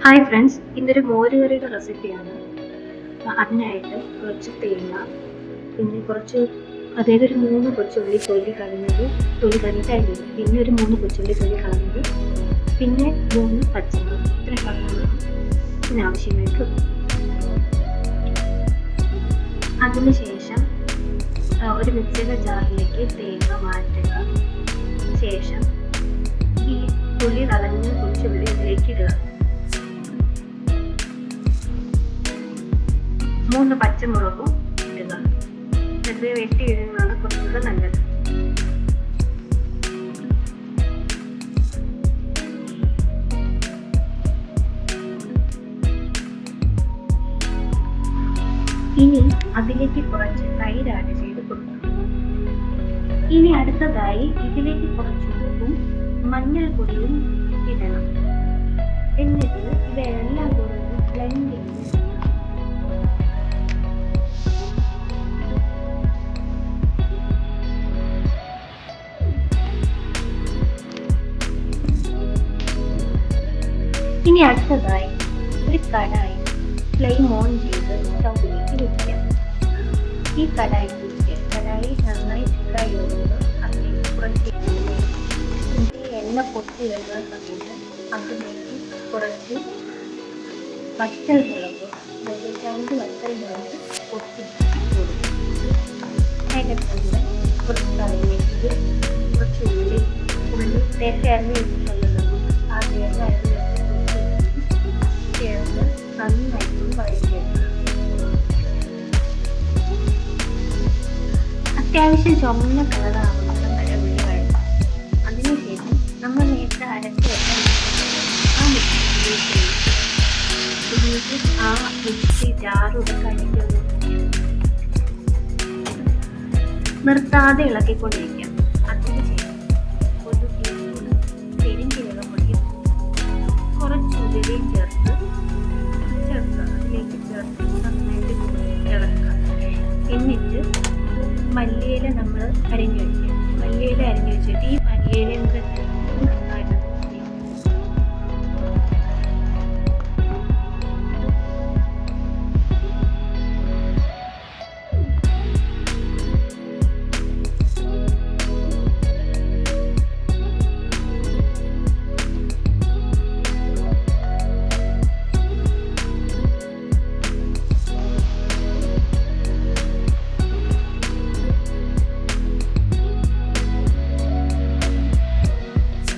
Hi friends, ഇന്നൊരു മോരുകറിയുടെ റെസിപ്പിയാണ്. അതിനായിട്ട് കുറച്ച് തേങ്ങ, പിന്നെ അതായത് ഒരു 3 കൊച്ചുള്ളി തൊലി കളഞ്ഞിട്ട് അരിഞ്ഞത്, പിന്നെ ഒരു 3 കൊച്ചുള്ളി തൊലി കളഞ്ഞത്, പിന്നെ 3 പച്ചമുളക്. ഇത്രയും സാധനങ്ങളാണ് ഇതിനാവശ്യമായിട്ടുള്ളത്. അതിനുശേഷം ഒരു മിക്സിയുടെ ജാറിലേക്ക് തേങ്ങ മാറ്റുക. ശേഷം ഈ തൊലി കളഞ്ഞ കൊച്ചുള്ളി ഇതിലേക്ക് ഇടുക. 3 പച്ചമുളകും ഇടുക. ചെറുതായി വെട്ടി ഇടുന്നതാണ് കുറച്ചുകൂടെ നല്ലത്. ഇനി അതിലേക്ക് കുറച്ച് തൈര് ആഡ് ചെയ്ത് കൊടുക്കുക. ഇനി അടുത്തതായി ഇതിലേക്ക് കുറച്ച് ഉപ്പും മഞ്ഞൾപ്പൊടിയും ഇടണം. എന്നിട്ട് ഇവയെല്ലാം കൂടെ ബ്ലെൻഡ് ചെയ്ത് ഇനി അടുത്തതായി ഒരു കടായി ഫ്ലെയിം ഓൺ ചെയ്ത് സ്റ്റൗവിലേക്ക് വെക്കാം. ഈ കടായി നന്നായി ചൂടായി വരുമ്പോൾ അതിലേക്ക് കുറച്ച് എണ്ണ പൊട്ടി വരുന്ന സമയത്ത് അതിലേക്ക് കുറച്ച് വറ്റൽമുളക്, അതായത് 2 വറ്റൽമുളക് പൊട്ടി കൊടുക്കും. അതിൻ്റെ കൂടെ കുറച്ച് കറിവേപ്പില, കുറച്ച് ഉള്ളി നേരത്തെ അരിഞ്ഞ് വെച്ചിട്ടുള്ളത് ആ തേങ്ങ അരിഞ്ഞ് ചേർത്ത് നന്നായിട്ട് വഴറ്റിയെടുക്കുക. അത്യാവശ്യം ചുമന്ന കളറാവുന്ന വരെ ഉള്ളി വഴറ്റുക. അതിനുശേഷം നമ്മൾ നേരത്തെ അരച്ച് വെക്കാൻ ആ മിക്സി ജാറുടെ കഴുകി നിർത്താതെ ഇളക്കിക്കൊണ്ടിരിക്കുക.